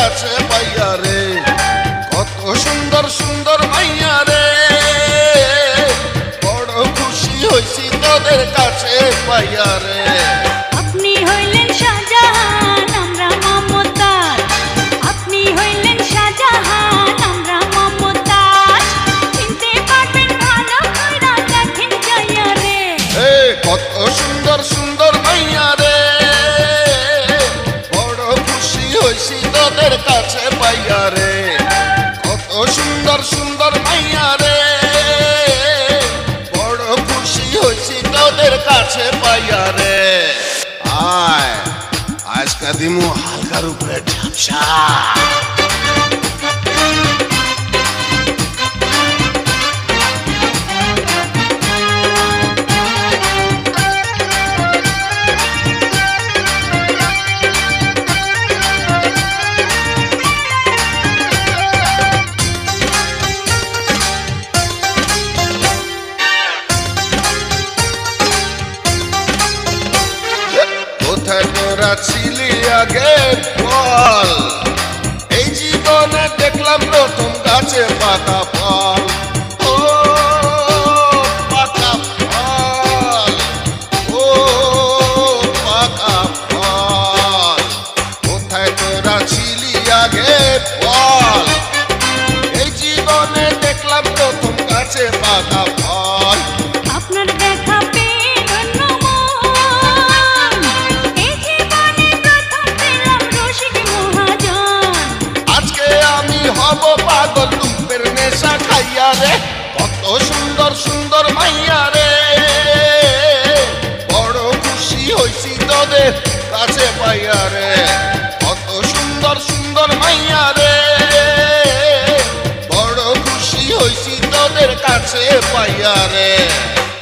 কাছে পাইয়া রে কত সুন্দর সুন্দর মাইয়া রে বড় খুশি হইছি তোদের কাছে পাইয়া রে আপনি হইলেন শাহজাহান আমরা মমতাজ আপনি হইলেন শাহজাহান আমরা মমতাজ চিনতে পারবেন ভালো কইরা দেখেন যাইয়া রে কত সুন্দর সুন্দর মাইয়া রে বড় খুশি হইছি তোদের কাছে পাইয়া রে কত সুন্দর সুন্দর মাইয়া রে বড় খুশি হইছি তোদের কাছে পাইয়া রে আয় আজকা দিমু হালকার উপরে ঝাপসা কোথায় তোরা ছিলি আগে বল এই জীবনে দেখলাম প্রথম গাছে পাকা ফল ও পাকা ফল ও পাকা ফল কোথায় তোরা ছিলি আগে বল এই জীবনে দেখলাম প্রথম গাছে পাকা ফল আপনার দেখা পেয়ে ধন্য মন এই জীবনে প্রথম পেলাম রসিক মহাজন আজকে আমি হব পাগল রূপের নেশা খাইয়া রে কত সুন্দর সুন্দর মাইয়া রে বড় খুশি হইছি তোদের কাছে পাইয়া রে কত সুন্দর সুন্দর মাইয়া রে বড় খুশি হইছি তোদের কাছে পাইয়া রে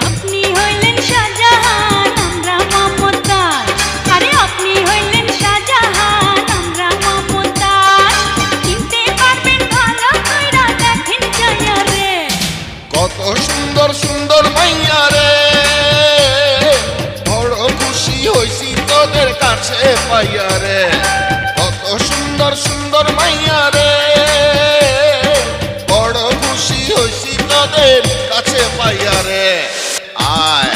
আপনি হইলেন শাহজাহান আমরা মমতাজ আরে আপনি হইলেন শাহজাহান আমরা মমতাজ চিনতে পারবেন ভালো কইরা দেখেন যাইয়া রে কত সুন্দর সুন্দর মাইয়া রে বড় খুশি হইছি তোদের কাছে পাইয়া রে কত সুন্দর সুন্দর মাইয়া রে বড় খুশি হইছি তোদের কাছে পাইয়া রে আয়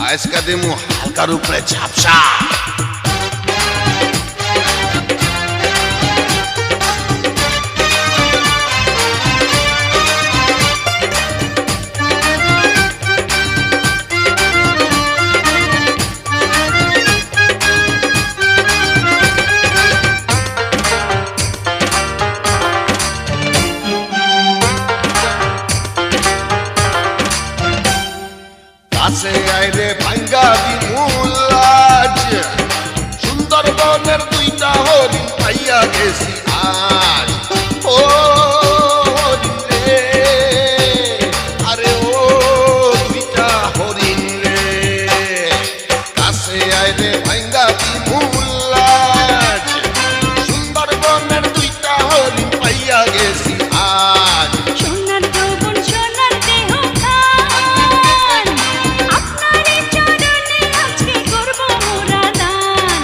আজকা দিমু হালকার উপরে ঝাপসা কাছে আইরে ভাঙ্গা দিমুলাজ সুন্দরবনের দুইটা হরিণ পাইয়া গেছি আজ ও হরিণ রে আরে ও দুইটা হরিণ রে কাছে আইরে ভাঙ্গা দিমুলাজ সুন্দরবনের দুইটা হরিণ পাইয়া গেছি আজ সোনার যৌবন সোনার দেহ খান আপনারই চরণে আজকে করব মোরা দান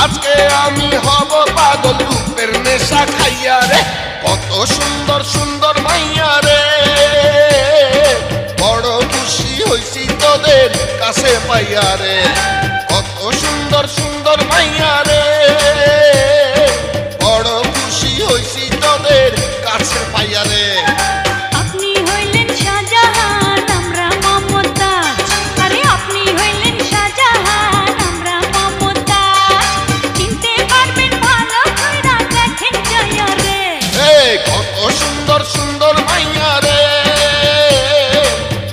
আজকে আমি হব পাগল রূপের নেশা খাইয়া রে কত সুন্দর সুন্দর মাইয়া রে বড় খুশি হইছি তোদের কাছে পাইয়া রে কত সুন্দর সুন্দর মাইয়া রে বড় খুশি হইছি তোদের কাছে পাইয়া রে আপনি হইলেন শাহজাহান আমরা মমতাজ আরে আপনি হইলেন শাহজাহান আমরা মমতাজ চিনতে পারবেন ভালো কইরা দেখেন যাইয়া রে কত সুন্দর সুন্দর মাইয়া রে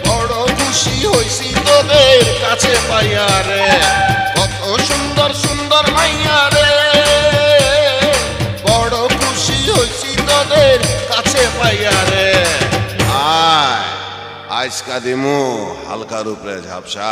বড় খুশি হইছি তোদের কাছে পাইয়া রে কত সুন্দর সুন্দর মাইয়া রে বড় খুশি হইছি তোদের কাছে পাইয়া রে আয় আজকা দিমু হালকার উপরে ঝাপসা